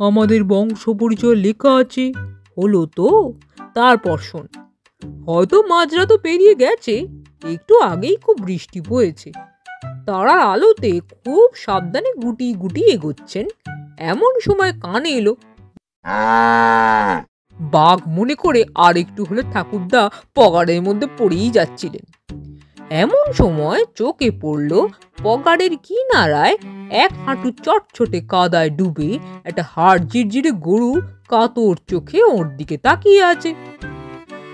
আমাদের বংশ পরিচয় লেখা আছে। হলো তো? তারপর শোন, হয়তো মাঝরাত তো পেরিয়ে গেছে, একটু আগেই খুব বৃষ্টি বয়েছে। তারার আলোতে খুব সাবধানে গুটিয়ে গুটিয়ে এগোচ্ছেন, এমন সময় কানে এলো বাঘ মনে করে আর একটু হলে ঠাকুরদা পগারের মধ্যে পড়েই যাচ্ছিলেন। এমন সময় চোখে পড়ল পগারের কিনারায় এক হাঁটু চটচটে কাদায় ডুবে একটা হাড় জিরজিরে গরু কাতর চোখে ওর দিকে তাকিয়ে আছে।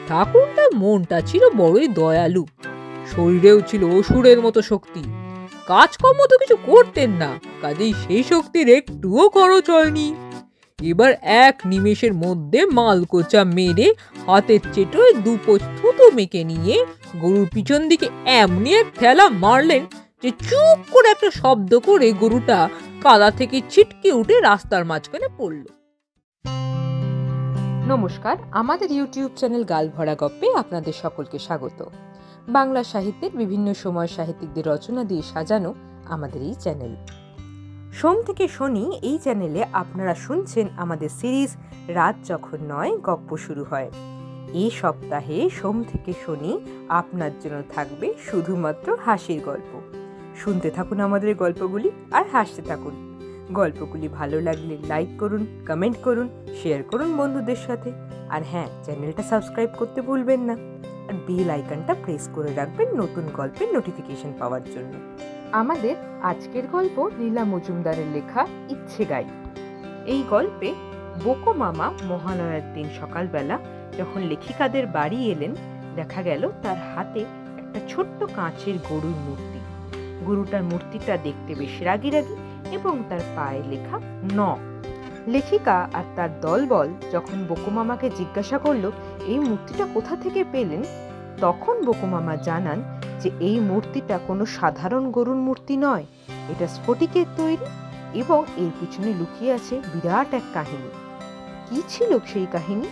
ঠাকুরদার মনটা ছিল বড়ই দয়ালু, শরীরেও ছিল অসুরের মতো শক্তি। কাজকর্ম তো কিছু করতেন না, কাজেই সেই শক্তির একটুও খরচ হয়নি। এবার এক নিমেষের মধ্যে মালকোচা মেরে হাতের চেটোয় দুপোষ থুতো মেখে নিয়ে গরুর পিছন দিকে এমনি এক ঠেলা মারলেন যে চুপ করে একটা শব্দ করে গরুটা কাদা থেকে ছিটকে উঠে রাস্তার মাঝখানে পড়ল। নমস্কার, আমাদের ইউটিউব চ্যানেল গালভরা গপ্পে আপনাদের সকলকে স্বাগত। বাংলা সাহিত্যের বিভিন্ন সময় সাহিত্যিকদের রচনা দিয়ে সাজানো আমাদের এই চ্যানেল। সোম থেকে শনি এই চ্যানেলে আপনারা শুনছেন আমাদের সিরিজ রাত যখন নয় গপ্প শুরু হয়। এই সপ্তাহে সোম থেকে শনি আপনার জন্য থাকবে শুধুমাত্র হাসির গল্প। শুনতে থাকুন আমাদের গল্পগুলি আর হাসতে থাকুন। গল্পগুলি ভালো লাগলে লাইক করুন, কমেন্ট করুন, শেয়ার করুন বন্ধুদের সাথে। আর হ্যাঁ, চ্যানেলটা সাবস্ক্রাইব করতে ভুলবেন না, আর বেল আইকনটা প্রেস করে রাখবেন নতুন গল্পের নোটিফিকেশন পাওয়ার জন্য। আমাদের আজকের গল্প লীলা মজুমদারের লেখা ইচ্ছে গাই। এই গল্পে বোকো মামা মহালয়ার দিন সকালবেলা যখন লেখিকাদের বাড়ি এলেন, দেখা গেল তার হাতে একটা ছোট্ট কাঁচের গরুর মূর্তি। গরুটার মূর্তিটা দেখতে বেশ রাগি রাগি এবং তার পায়ে লেখা ন। লেখিকা আর তার দলবল যখন বোকো মামাকে জিজ্ঞাসা করলো এই মূর্তিটা কোথা থেকে পেলেন, তখন বোকো মামা জানান যে এই মূর্তিটা কোনো সাধারণ গরুর মূর্তি নয়, এটা স্ফটিকের তৈরি এবং এর পিছনে লুকিয়ে আছে বিরাট এক কাহিনী। কি ছিল সেই কাহিনী,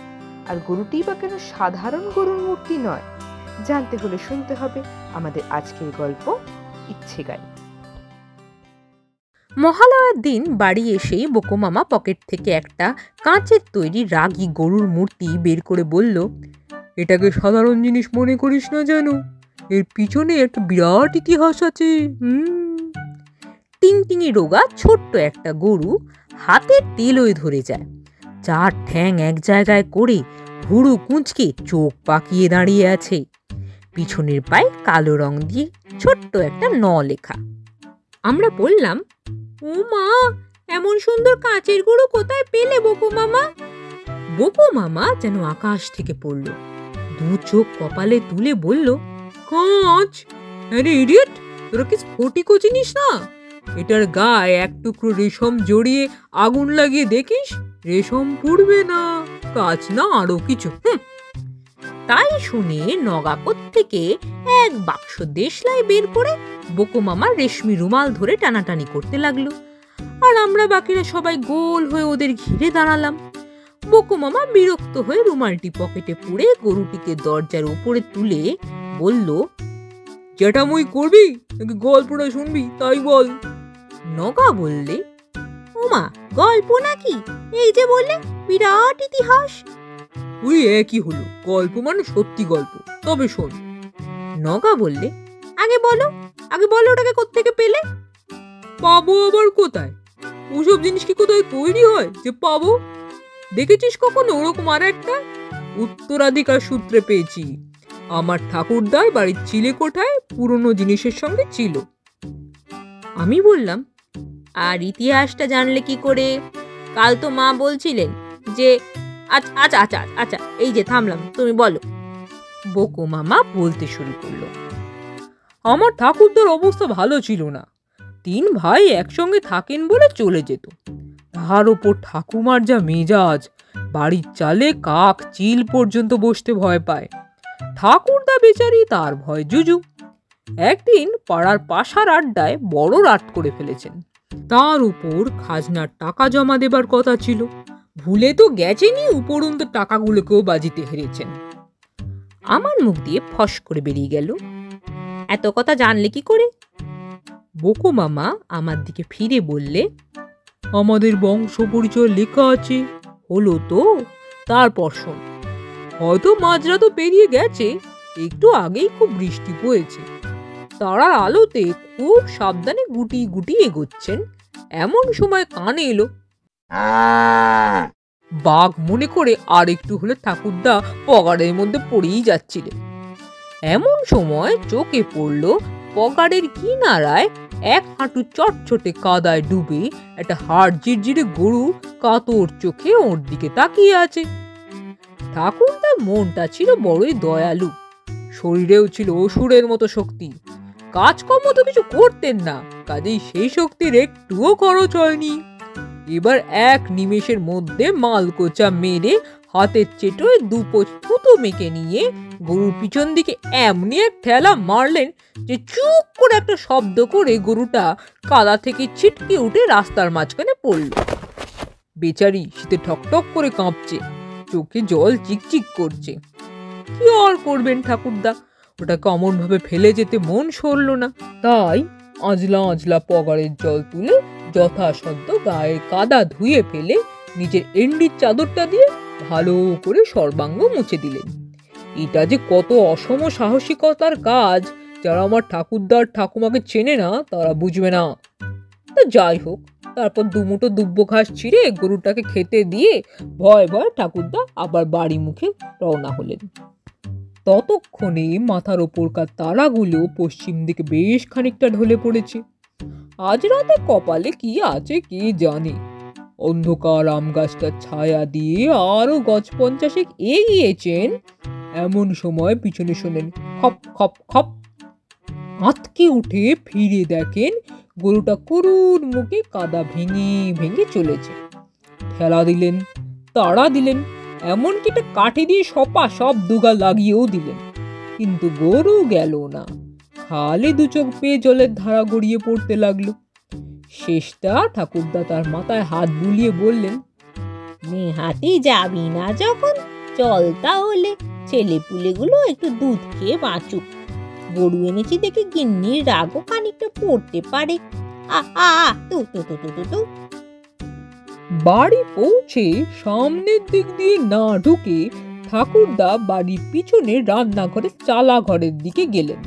আর গরুটি বা কেন সাধারণ গরুর মূর্তি নয়, জানতে হলে শুনতে হবে আমাদের আজকের গল্প ইচ্ছে গাই। মহালয়ার দিন বাড়ি এসেই বোকো মামা পকেট থেকে একটা কাঁচের তৈরি রাগী গরুর মূর্তি বের করে বলল, এটাকে সাধারণ জিনিস মনে করিস না যেন, এর পিছনে একটা বিরাট ইতিহাস আছে। টিংটিঙি রোগা ছোট্ট একটা গরু হাতের তেলোয় ধরে যায়, চার ঠ্যাং এক জায়গায় করে ভুরু কুঁচকে চোখ পাকিয়ে দাঁড়িয়ে আছে। পিছনের পায়ে কালো রং দিয়ে ছোট্ট একটা ন লেখা। আমরা বললাম, ও মা, এমন সুন্দর কাঁচের গরু কোথায় পেলে বোকো মামা? বোকো মামা যেন আকাশ থেকে পড়ল, দু চোখ কপালে তুলে বলল, কাঁচ? আরে ইডিয়েট, তোরা কি স্ফটিকও চিনিস না? এটার গায়ে এক টুকরো রেশম জড়িয়ে আগুন লাগিয়ে দেখিস, রেশম পুড়বে না, কাঁচ না আরো কিছু। তাই শুনে নগাপত থেকে এক বাক্স দেশলাই বের করে বোকো মামার রেশমি রুমাল ধরে টানাটানি করতে লাগলো, আর আমরা বাকিরা সবাই গোল হয়ে ওদের ঘিরে দাঁড়ালাম। বোকো মামা বিরক্ত হয়ে রুমালটি পকেটে পুরে গরুটিকে দরজার উপরে তুলে বলল, জ্যাঠামই করবি নাকি গল্পটা শুনবি তাই বল। নগা বললে, ওমা, গল্প নাকি? এই যে বললে বিরাট ইতিহাস। ওই একই হলো, গল্প মানে সত্যি গল্প, তবে শোন। নগা বললে, আগে বলো ওটাকে কোত্থেকে পেলে? পাবো আবার কোথায়? ওসব জিনিস কি কোথায় তৈরি হয় যে পাবো? দেখেছিস কখনো ওরকম আর একটা? উত্তরাধিকার সূত্রে পেয়েছি। আমার ঠাকুরদার বাড়ির চিলে কোঠায় পুরনো জিনিসের সঙ্গে ছিল। আমি বললাম, আর ইতিহাসটা জানলে কি করে? কাল তো মা বলছিলেন যে আচ্ছা আচ্ছা আচ্ছা, এই যে থামলাম, তুমি বলো। বোকো মামা বলতে শুরু করলো, আমার ঠাকুরদার অবস্থা ভালো ছিল না। 3 ভাই একসঙ্গে থাকেন বলে চলে যেত। তার ওপর ঠাকুমার যা মেজাজ, বাড়ির চালে কাক চিল পর্যন্ত বসতে ভয় পায়। ঠাকুরদা বেচারি তার ভয় জুজু। একদিন পাড়ার পাশার আড্ডায় বড় রাত করে ফেলেছেন। তার উপর খাজনার টাকা জমা দেবার কথা ছিল, ভুলে তো গেছেনই, উপরন্ত টাকাগুলোকেও বাজিতে হেরেছেন। আমার মুখ দিয়ে ফস করে বেরিয়ে গেল, এত কথা জানলে কি করে? বোকো মামা আমার দিকে ফিরে বললে, আমাদের বংশ পরিচয় লেখা আছে। হলো তো? তারপর শোন, হয়তো মাঝরাত পেরিয়ে গেছে, একটু আগেই খুব বৃষ্টি পড়েছে। তারার আলোতে খুব সাবধানে গুটিয়ে গুটিয়ে এগোচ্ছেন, এমন সময় কানে এলো বাঘ মনে করে আর একটু হলে ঠাকুরদা পগারের মধ্যে পড়েই যাচ্ছিলেন। এমন সময় চোখে পড়ল পগারের কিনারায় এক হাঁটু চটচটে কাদায় ডুবে একটা হাড় জিরজিরে গরু কাতর চোখে ওর দিকে তাকিয়ে আছে। ঠাকুরদার মনটা ছিল বড়ই দয়ালু, শরীরেও ছিল অসুরের মতো শক্তি। কাজকর্ম তো কিছু করতেন না, কাজেই সেই শক্তির একটুও খরচ হয়নি। এবার এক নিমেষের মধ্যে মালকোচা মেরে হাতের চেটোয় দুপোষ থুতো মেখে নিয়ে গরুর পিছন দিকে এমনি এক ঠেলা মারলেন যে চুপ করে একটা শব্দ করে গরুটা কাদা থেকে ছিটকে উঠে রাস্তার মাঝখানে পড়ল। বেচারি শীতে ঠকঠক করে কাঁপছে, চোখে জল চিকচিক করছে। কি আর করবেন ঠাকুরদা, ওটাকে অমন ভাবে ফেলে যেতে মন সরল না। তাই আজলা আজলা পগারের জল তুলে যথাসাধ্য গায়ের কাদা ধুয়ে ফেলে নিজের এন্ডির চাদরটা দিয়ে ভালো করে সর্বাঙ্গ মুছে দিলেন। এটা যে কত অসম সাহসিকতার কাজ, যারা আমার ঠাকুরদার ঠাকুমাকে চেনে না তারা বুঝবে না। তা যাই হোক, তারপর দুমুটো দুব্বো ঘাস ছিঁড়ে গরুটাকে খেতে দিয়ে ভয় ভয় ঠাকুরদা আবার বাড়ি মুখে রওনা হলেন। ততক্ষণে মাথার ওপরকার তারাগুলো পশ্চিম দিকে বেশ খানিকটা ঢলে পড়েছে। আজ রাতে কপালে কি আছে কে জানে। অন্ধকার আম গাছটার ছায়া দিয়ে আরো গজ 50 এগিয়েছেন, এমন সময় পিছনে শোনেন খপ খপ খপ। আঁতকে উঠে ফিরে দেখেন গরুটা করুণ মুখে কাদা ভেঙে ভেঙে চলেছে। ঠেলা দিলেন, তাড়া দিলেন, এমনকি একটা কাঠি দিয়ে সপা সব দুগা লাগিয়েও দিলেন, কিন্তু গরু গেল না। খালি দু চোখ পেয়ে জলের ধারা গড়িয়ে পড়তে লাগলো। শেষটা ঠাকুরদা তার মাথায় হাত বুলিয়ে বললেন, নেহাতি যাবি না যখন, চল তাহলে ছেলেপুলেগুলো একটু দুধ খেয়ে বাঁচুক। গরু এনেছি দেখে গিন্নির রাগও খানিকটা পড়তে পারে। আ আ তু তু তু তু তু। বাড়ি পৌঁছে সামনের দিক দিয়ে না ঢুকে ঠাকুরদা বাড়ির পিছনে রান্নাঘরের চালা ঘরের দিকে গেলেন।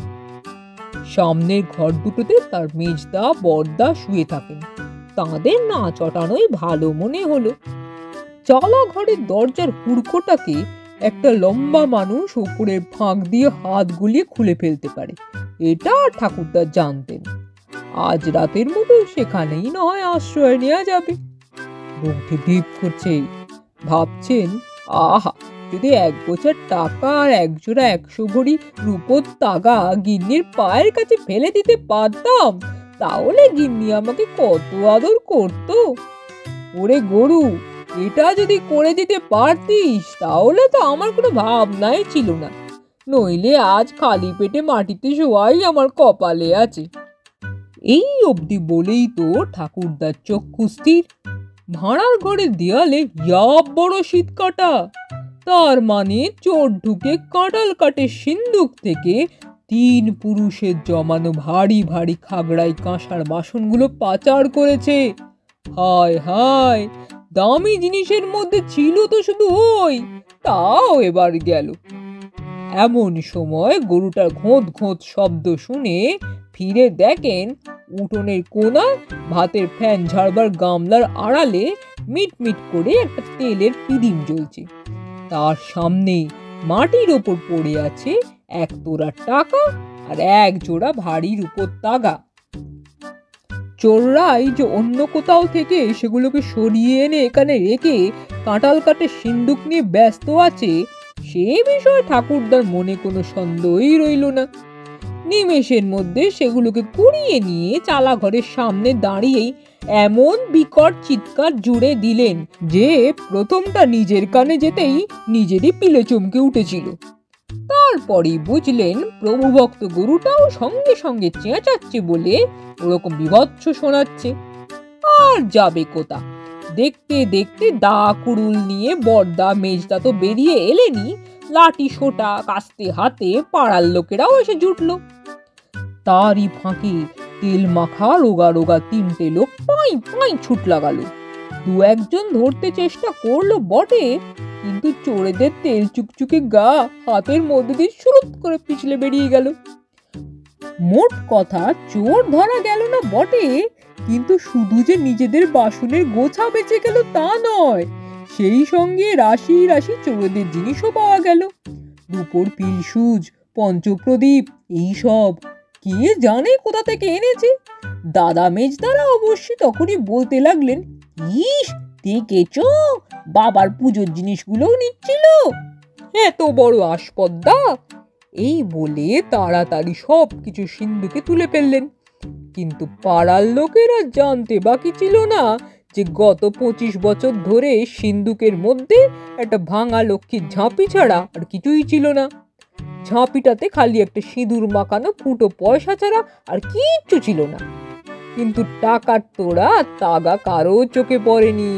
সামনের ঘর দুটোতে তার মেজদা বড়দা শুয়ে থাকেন, তাঁদের না চটানোই ভালো মনে হলো। চালা ঘরের দরজার হুড়কোটাকে একটা লম্বা মানুষ উপরের ফাঁক দিয়ে হাত গুলিয়ে খুলে ফেলতে পারে, এটা ঠাকুরদা জানতেন। আজ রাতের মতো সেখানেই না হয় আশ্রয় নেওয়া যাবে। বুকটি ঢিপ করছে, ভাবছেন, আহা, যদি 1 বোঝা টাকা আর 1 জোড়া 100 ভরি রূপোর তাগা গিন্নির পায়ের কাছে ফেলে দিতে পারতাম, তাহলে গিন্নি আমাকে কত আদর করতো। ওরে গরু, এটা যদি করে দিতে পারতিস তাহলে তো আমার কোনো ভাবনাই ছিল না, নইলে আজ খালি পেটে মাটিতে শোয়াই আমার কপালে আছে। এই অবধি বলেই তো ঠাকুরদার চক্ষু স্থির। ভাড়ার ঘরের দেয়ালে ইয়াব বড় শীত কাটা, তার মানে চোর ঢুকে কাঁঠাল কাটে সিন্দুক থেকে 3 পুরুষের জমানো ভারী ভারী খাগড়াই কাঁসার বাসনগুলো পাচার করেছে। হায় হায়, দামি জিনিসের মধ্যে ছিল তো শুধু ওই, তাও এবার গেল। এমন সময় গরুটার ঘোঁত ঘোঁত শব্দ শুনে ফিরে দেখেন উঠোনের কোণায় ভাতের ফ্যান ঝাড়বার গামলার আড়ালে মিটমিট করে একটা তেলের পিদিম জ্বলছে। তার সামনে মাটির ওপর পড়ে আছে 1 তোড়া টাকা আর 1 জোড়া ভারী রূপোর তাগা। চোররাই যে অন্য কোথাও থেকে সেগুলোকে সরিয়ে এনে এখানে রেখে কাঁঠাল কাটে সিন্দুক নিয়ে ব্যস্ত আছে, সে বিষয়ে ঠাকুরদার মনে কোনো সন্দেহই রইল না। নিমেষের মধ্যে সেগুলোকে কুড়িয়ে নিয়ে চালা ঘরের সামনে দাঁড়িয়েই এমন বিকট চিৎকার জুড়ে দিলেন যে প্রথমটা নিজের কানে যেতেই নিজেরই পিলে চমকে উঠেছিল। তারপরেই বুঝলেন প্রভুভক্ত গরুটাও সঙ্গে সঙ্গে চেঁচাচ্ছে বলে ওরকম বিভৎস শোনাচ্ছে। আর যাবে কোথা, দেখতে দেখতে দা কুড়ুল নিয়ে বড়দা মেজদা তো বেরিয়ে এলেনি, লাঠি সোটা কাস্তে হাতে পাড়ার লোকেরাও এসে জুটলো। তারই ফাঁকে তেল মাখা রোগা রোগা 3টে লোক পাই পাই ছুট লাগালো। দু একজন ধরতে চেষ্টা করলো বটে, কিন্তু চোরেদের তেল চুকচুকে গা হাতের মধ্যে দিয়ে সুরুত করে পিছলে বেরিয়ে গেল। মোট কথা চোর ধরা গেল না বটে, কিন্তু শুধু যে নিজেদের বাসনের গোছা বেঁচে গেল তা নয়, সেই সঙ্গে রাশি রাশি চোরেদের জিনিসও পাওয়া গেল। রূপোর পিলসুজ, পঞ্চপ্রদীপ, এইসব কে জানে কোথা থেকে এনেছে। দাদা মেজদারা অবশ্যই তখনই বলতে লাগলেন, ইস দেখেছো, বাবার পুজোর জিনিসগুলোও নিচ্ছিল, এত বড় আসপদ্দা। এই বলে তাড়াতাড়ি সব কিছু সিন্ধুকে তুলে ফেললেন। কিন্তু পাড়ার লোকেরা জানতে বাকি ছিল না যে গত 25 বছর ধরে সিন্ধুকের মধ্যে একটা ভাঙা লক্ষ্মীর ঝাঁপি ছাড়া আর কিছুই ছিল না। ঝাঁপিটাতে খালি একটা সিঁদুর মাখানো ফুটো পয়সা ছাড়া আর কিচ্ছু ছিল না। কিন্তু টাকার তোড়া তাগা কারো চোখে পড়েনি।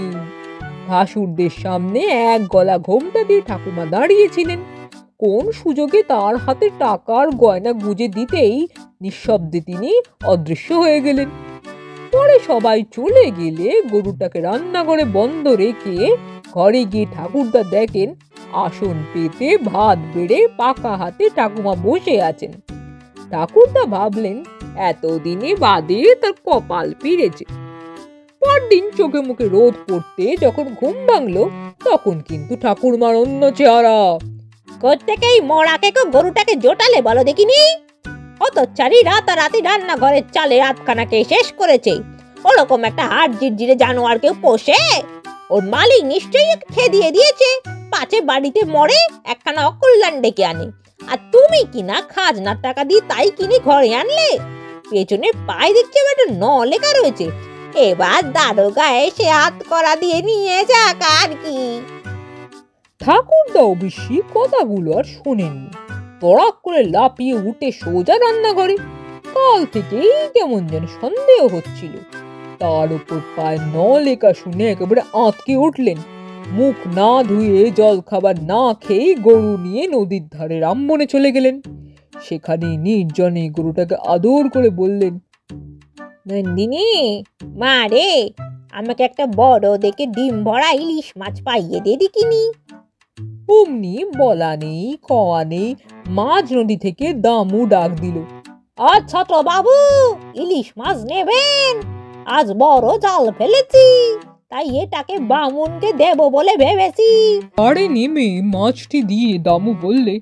ভাসুরদের সামনে এক গলা ঘোমটা দিয়ে ঠাকুমা দাঁড়িয়েছিলেন। কোন সুযোগে তার হাতে টাকার গয়না গুজে দিতেই নিঃশব্দে তিনি অদৃশ্য হয়ে গেলেন। পরে সবাই চলে গেলে গরুটাকে রান্নাঘরে বন্ধ রেখে ঘরে গিয়ে ঠাকুরদা দেখেন আসন পেতে ভাত বেড়ে পাকা হাতে ঠাকুমা বসে আছেন। ঠাকুরদা ভাবলেন এতদিনে বাদে তার কপাল ফিরেছে। পরদিন চোখে মুখে রোদ পড়তে যখন ঘুম ভাঙলো, তখন কিন্তু ঠাকুরমার অন্য চেহারা। কোত্থেকেই মরাকে গরুটাকে জোটালে বলো দেখিনি? হতচ্ছাড়ি রাতারাতি রান্নাঘরের চালের আধখানাকে শেষ করেছে। ওরকম একটা হাড় জিরজিরে জানোয়ার কেউ পোষে? ওর মালিক নিশ্চয়ই খেদিয়ে দিয়েছে, পাছে বাড়িতে মরে একখানা অকল্যাণ ডেকে আনে। আর তুমি কিনা খাজনার টাকা দিয়ে তাই কিনে ঘরে আনলে। পেছনে পায়ে দেখছি একটা ন লেখা রয়েছে, এবার দারোগা এসে হাত করা দিয়ে নিয়ে যাক আর কি। ঠাকুরদা অবশ্যই কথাগুলো আর শোনেননি। তড়াক করে লাফিয়ে উঠে সোজা রান্নাঘরে। কাল থেকেই কেমন যেন সন্দেহ হচ্ছিল। তার উপর পায়ে ন লেখা শুনে একেবারে আঁতকে উঠলেন। মুখ না ধুয়ে জল খাবার না খেয়ে গরু নিয়ে নদীর ধারে রামবনে চলে গেলেন। সেখানে নির্জনে গরুটাকে আদর করে বললেন, নন্দিনী মা রে, আমাকে একটা বড় দেখে ডিম ভরা ইলিশ মাছ পাইয়ে দে দেখিনি। অমনি বলা নেই কওয়া নেই মাঝ নদী থেকে দামু ডাক দিল, আচ্ছা তো বাবু, ইলিশ মাছ নেবেন? আজ বড় জাল ফেলেছি, তাই এটাকে বামুনকে দেব বলে ভেবেছি। আরে নেমে মাছটি দিয়ে দামু বললে,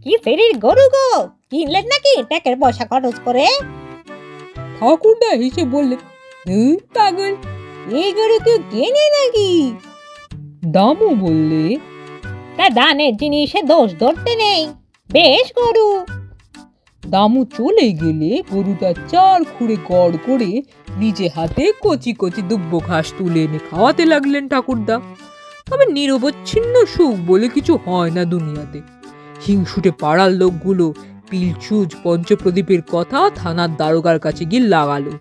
কি ফেরির গরু গো, কিনলেন নাকি টাকার পয়সা খরচ করে? ঠাকুরদা হেসে বললেন, পাগল, এই গরু কেউ কেনে নাকি? দামু বললে, তা দানের জিনিসে দোষ ধরতে নেই, বেশ গরু। দামু চলে গেলে গরুটা চার খুঁড়ে গড় করে নিজে হাতে কচি কচি দুব্ব ঘাস তুলে এনে খাওয়াতে লাগলেন ঠাকুরদা। তবে নিরবচ্ছিন্ন সুখ বলে কিছু হয় না দুনিয়াতে। হিংসুটে পাড়ার লোকগুলো পিলচুজ পঞ্চপ্রদীপের কথা থানার দারোগার কাছে গিয়ে লাগালো।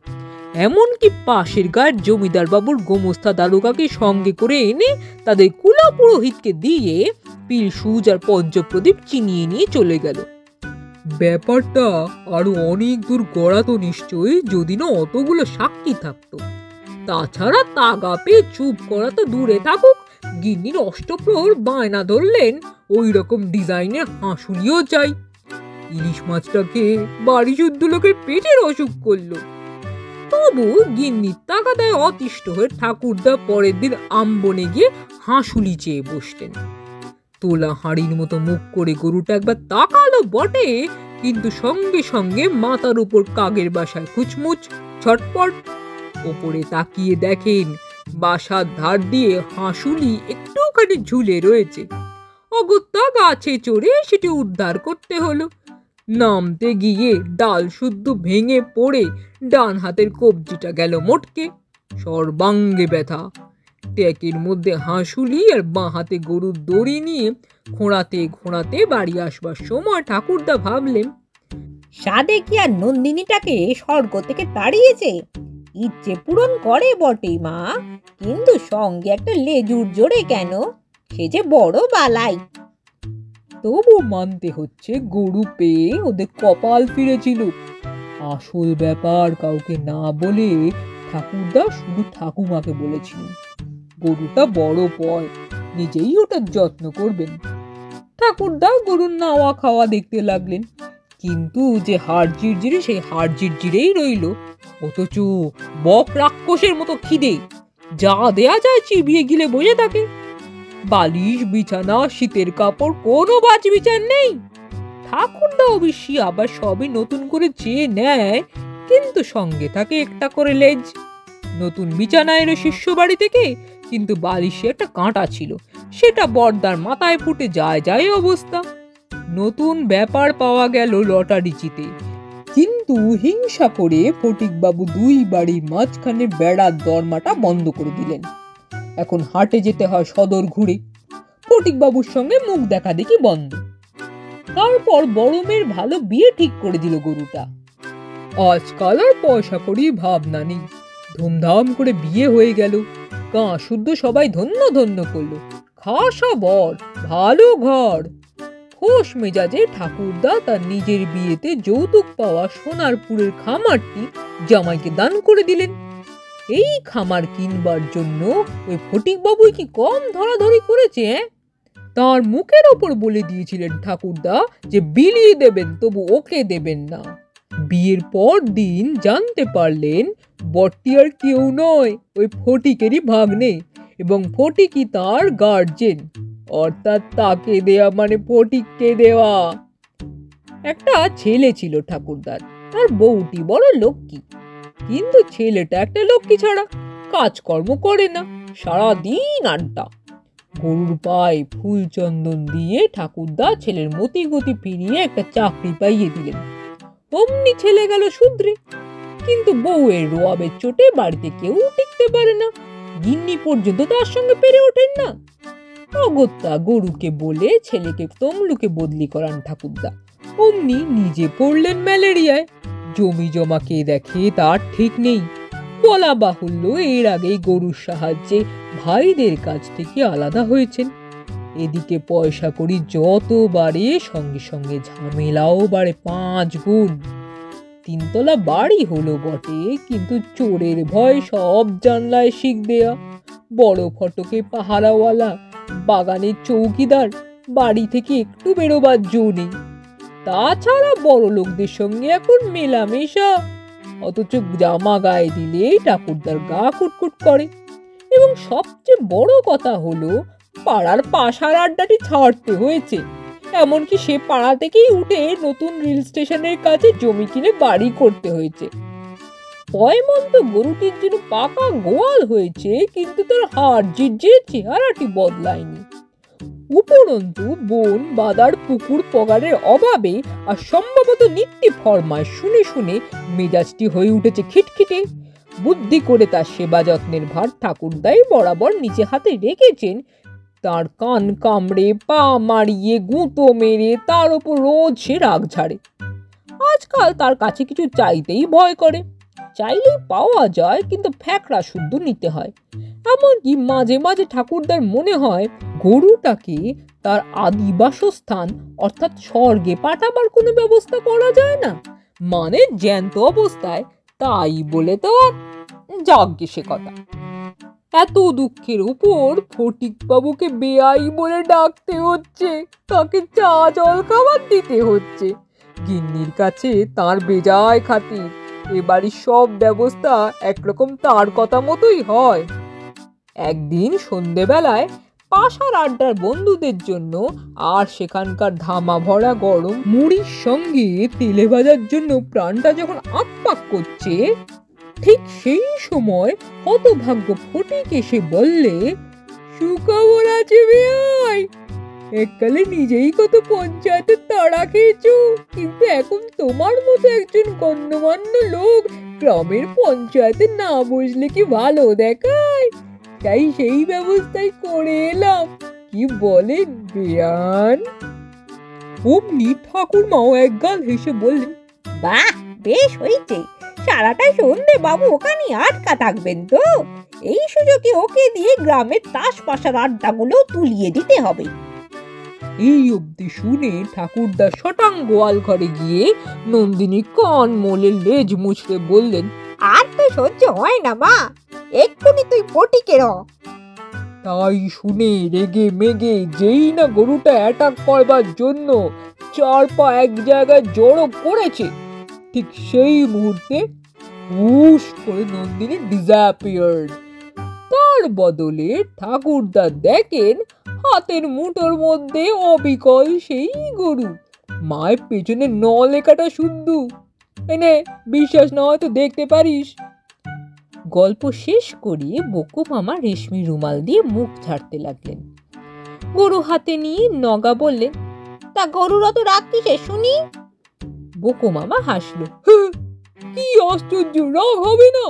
এমনকি পাশের গায়ের জমিদার বাবুর গোমস্তা দারোগাকে সঙ্গে করে এনে তাদের কুলা পুরোহিতকে দিয়ে পিলসুজ আর পঞ্চপ্রদীপ চিনিয়ে নিয়ে চলে গেল। ব্যাপারটা আরো অনেক দূর গড়াতো নিশ্চয়ই, যদি না অতগুলো সাক্ষী থাকতো। তাছাড়া তাগা পেয়ে চুপ করা তো দূরে থাকুক, গিন্নির অষ্টপ্রহর বায়না ধরলেন ওই রকম ডিজাইনের হাঁসুলিও চাই। ইলিশ মাছটাকে বাড়ি শুদ্ধ লোকের পেটের অসুখ করলো। তবু গিন্নির তাগাদায় অতিষ্ঠ হয়ে ঠাকুরদা পরের দিন আমবনে গিয়ে হাঁসুলি চেয়ে বসলেন। তোলা হাঁড়ির মতো মুখ করে গরুটা একবার তাকালো বটে, কিন্তু সঙ্গে সঙ্গে মাথার উপর কাকের বাসায় খুচমুচ ছটপট। ওপরে তাকিয়ে দেখেন বাসার ধার দিয়ে হাঁসুলি একটুখানি ঝুলে রয়েছে। অগত্যা গাছে চড়ে সেটি উদ্ধার করতে হলো। নামতে গিয়ে ডাল শুদ্ধ ভেঙে পড়ে ডান হাতের কবজিটা গেল মোটকে, সর্বাঙ্গে ব্যথা। ট্যাকের মধ্যে হাঁসুলি আর বাঁ হাতে গরুর দড়ি নিয়ে ঘোড়াতে ঘোড়াতে বাড়ি আসবার সময় ঠাকুরদা ভাবলেন, সাদে কি আর নন্দিনীটাকে স্বর্গ থেকে তাড়িয়েছে? ইচ্ছে পূরণ করে বটে মা, কিন্তু সঙ্গে একটা লেজুর জোরে কেন, সে যে বড় বালাই। তবু মানতে হচ্ছে গরু পেয়ে ওদের কপাল ফিরেছিল। আসল ব্যাপার কাউকে না বলে ঠাকুরদা শুধু ঠাকুমাকে বলেছিলেন। গরুটা বড় পয়, নিজেই ওটার যত্ন করবেন। ঠাকুরদা গরুর নাওয়া খাওয়া দেখতে লাগলেন, কিন্তু যে হাড় জিরজিরে সেই হাড় জিরজিরেই রইল, অথচ বক রাক্ষসের মতো খিদে, যা দেয়া যায় চিবিয়ে গিলে বসে থাকে। বালিশ, বিছানা, শীতের কাপড়, কোনো বাজ বিচার নেই। ঠাকুরদা অবশ্যই আবার সবই নতুন করে চেয়ে নেয়, কিন্তু সঙ্গে থাকে একটা করে লেজ। নতুন বিছানা এলো শিষ্য বাড়ি থেকে, কিন্তু বালিশে একটা কাঁটা ছিল, সেটা বড়দার মাথায় ফুটে যায় যায় অবস্থা। নতুন ব্যাপার পাওয়া গেল লটারি জিতে, কিন্তু হিংসা করে ফটিকবাবু দুই বাড়ির মাঝখানে বেড়ার দরমাটা বন্ধ করে দিলেন। এখন হাটে যেতে হয় সদর ঘুরে, ফটিকবাবুর সঙ্গে মুখ দেখা দেখি বন্ধ। তারপর বড় মেয়ের ভালো বিয়ে ঠিক করে দিল গরুটা। আজকাল আর পয়সা করি ভাবনা নেই, ধুমধাম করে বিয়ে হয়ে গেল। গাঁ শুদ্ধ সবাই ধন্য ধন্য করলো, খাসা বর, ভালো ঘর। খোশ মেজাজে ঠাকুরদা তার নিজের বিয়েতে যৌতুক পাওয়া সোনারপুরের খামারটি জামাইকে দান করে দিলেন। এই খামার কিনবার জন্য ওই ফটিকবাবুই কি কম ধরাধরি করেছে? তার মুখের ওপর বলে দিয়েছিলেন ঠাকুরদা যে বিলিয়ে দেবেন, তবু ওকে দেবেন না। বিয়ের পর দিন জানতে পারলেন বরটি আর কেউ নয়, ওই ফটিকেরই ভাগ্নে, এবং ফটিকই তার গার্জেন, অর্থাৎ তাকে দেয়া মানে ফটিককে দেওয়া। একটা ছেলে ছিল ঠাকুরদার, তার বউটি বড় লক্ষ্মী, কিন্তু ছেলেটা একটা লক্ষ্মী ছাড়া, কাজকর্ম করে না, সারাদিন আড্ডা। গরুর পায়ে ফুল চন্দন দিয়ে ঠাকুরদা ছেলের মতি গতি ফিরিয়ে একটা চাকরি পাইয়ে দিলেন। অমনি ছেলে গেল শুধরে, কিন্তু বউয়ের রোয়াবের চোটে বাড়িতে কেউ টিকতে পারে না, গিন্নি পর্যন্ত তার সঙ্গে পেরে ওঠেন না। অগত্যা গরুকে বলে ছেলেকে তমলুকে বদলি করান ঠাকুরদা। অমনি নিজে পড়লেন ম্যালেরিয়ায়। জমি জমা কে দেখে তার ঠিক নেই। বলা বাহুল্য এর আগেই গরুর সাহায্যে ভাইদের কাছ থেকে আলাদা হয়েছেন। এদিকে পয়সা করি যত বাড়ে, সঙ্গে সঙ্গে ঝামেলাও বাড়ে 5 গুণ। 3 তলা বাড়ি হলো বটে, কিন্তু চোরের ভয় সব জানলায় শিক দেয়া। বড় ফটকে পাহারাওয়ালা, বাগানের চৌকিদার, বাড়ি থেকে একটু বেরোবার জো নেই। তাছাড়া বড় লোকদের সঙ্গে এখন মেলামেশা, অথচ জামা গায়ে দিলেই ঠাকুরদার গা কুটকুট করে। এবং সবচেয়ে বড় কথা হলো পাড়ার পাশার আড্ডাটি ছাড়তে হয়েছে, এমনকি সে পাড়া থেকেই উঠে নতুন রেল স্টেশনের কাছে জমি কিনে বাড়ি করতে হয়েছে। পয়মন্ত গরুটির জন্য পাকা গোয়াল হয়েছে, কিন্তু তার হাড় জিরজিরে চেহারাটি বদলায়নি। উপরন্তু বন বাদার পুকুর পগারের অভাবে আর সম্ভবত নিত্য ফরমায় শুনে শুনে মেজাজটি হয়ে উঠেছে খিটখিটে। বুদ্ধি করে তার সেবা যত্নের ভার ঠাকুরদাই বরাবর নিজে হাতে রেখেছেন। তার কান কামড়ে, পা মারিয়ে, গুঁতো মেরে তার ওপর রোজ সে রাগ ঝাড়ে। আজকাল তার কাছে কিছু চাইতেই ভয় করে, চাইলেই পাওয়া যায়, কিন্তু ফ্যাকড়া শুদ্ধ নিতে হয়। এমনকি মাঝে মাঝে ঠাকুরদার মনে হয় গরুটাকে তার আদি বাসস্থান অর্থাৎ স্বর্গে পাঠাবার কোনো ব্যবস্থা করা যায় না, মানে জ্যান্ত অবস্থায়। তাই বলে তো যাজ্ঞে সে কথা। এত দুঃখের উপর ফটিকবাবুকে বেয়াই বলে ডাকতে হচ্ছে, তাকে চা জল খাবার দিতে হচ্ছে। গিন্নির কাছে তার বেজায় খাতির, এ বাড়ির সব ব্যবস্থা একরকম তার কথা মতোই হয়। একদিন সন্ধেবেলায় পাশার আড্ডার বন্ধুদের জন্য আর সেখানকার ধামা ভরা গরম মুড়ির সঙ্গে তেলে ভাজার জন্য প্রাণটা যখন আপ্পাক করছে, ঠিক সেই সময় হতভাগ্য ফটিক এসে বললে, সুখবর আছে বেয়াই, এককালে নিজেই কত পঞ্চায়েতের তাড়া খেয়েছো, কিন্তু এখন তোমার মতো একজন গণ্যমান্য লোক গ্রামের পঞ্চায়েতে না বসলে কি ভালো দেখায়? তাই সেই ব্যবস্থাই করে এলাম, কি বলেন বেয়ান? অমনি ঠাকুরমাও একগাল হেসে বললেন, বাহ, বেশ হয়েছে। সারাটা সন্ধে বাবু ওখানে আটকা থাকবেন তো? এই সুযোগে ওকে দিয়ে গ্রামের তাস পাশার আড্ডাগুলো তুলিয়ে দিতে হবে। এই অবধি শুনে ঠাকুরদা শটাং গোয়াল ঘরে গিয়ে নন্দিনী কান মোলের লেজ মুছড়ে বললেন, আর তো সহ্য হয় না মা, এক্ষুনি তুই ফটিকের তাই শুনে রেগে মেগে যেই না গরুটা অ্যাটাক করবার জন্য চার পা এক জায়গায় জড়ো করেছে, ঠিক সেই মুহূর্তে হুশ করে নন্দিনী ডিসঅ্যাপিয়ার্ড। তার বদলে ঠাকুরদা দেখেন হাতের মুঠোর মধ্যে অবিকল সেই গরু, মায়ের পেছনে ন লেখাটা শুদ্ধ। এনে বিশ্বাস না হয় তো দেখতে পারিস। গল্প শেষ করে বকু মামা রেশমি রুমাল দিয়ে মুখ ঝাড়তে লাগলেন। গরু হাতে নিয়ে নগা বললেন, তা গরুর অত রাগ কিসে শুনি? বকু মামা হাসলো, কি আশ্চর্য, রাগ হবে না?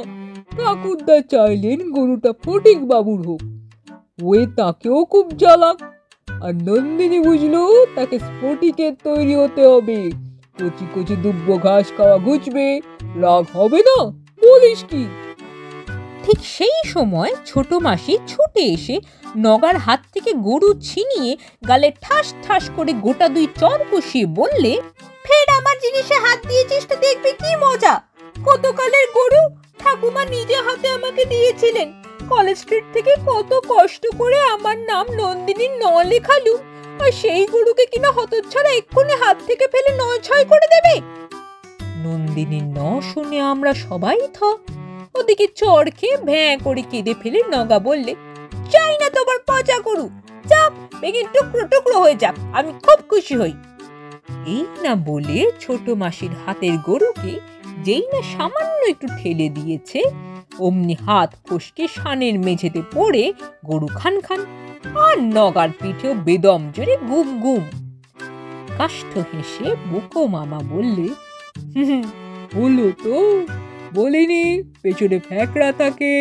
ঠাকুরদা চাইলেন গরুটা ফটিক বাবুর হোক, ওই তাকেও খুব জ্বালাক। আর নন্দিনী বুঝলো তাকে স্ফটিকের তৈরি হতে হবে, কচি কচি দুব্ব ঘাস খাওয়া ঘুচবে, রাগ হবে না? বলিস কি? ঠিক সেই সময় ছোট মাসি ছুটে এসে নগার হাত থেকে গরু ছিনিয়ে গালে ঠাস ঠাস করে গোটা দুই চর কষিয়ে বললে, ফের আমার জিনিসে হাত দিয়েছিস তো দেখবি কি মজা। কতকালের গরু ঠাকুমা নিজে হাতে আমাকে দিয়েছিলেন। কলেজ স্ট্রিট থেকে কত কষ্ট করে আমার নাম নন্দিনী ন লেখালু, আর সেই গরুকে কিনা হতচ্ছাড়া এক্ষুনি হাত থেকে ফেলে নয় ছয় করে দেবে। নন্দিনীর ন শুনে আমরা সবাই থ। ওদিকে চর খেয়ে ভ্যাঁ করে কেঁদে ফেলে নগা বললে, চাই না তোমার পচা গরু, যাক ভেঙে টুকরো টুকরো হয়ে যাক, আমি খুব খুশি হই। এই না বলে ছোট মাসির হাতের গরুকে যেই না সামান্য একটু ঠেলে দিয়েছে, অমনি হাত ফসকে শানের মেঝেতে পড়ে গরু খান খান, আর নগার পিঠেও বেদম জোরে গুম গুম। কাষ্ঠ হেসে বুকো মামা বললে, হলো তো, বলিনি পেছনে ফ্যাকড়া থাকে।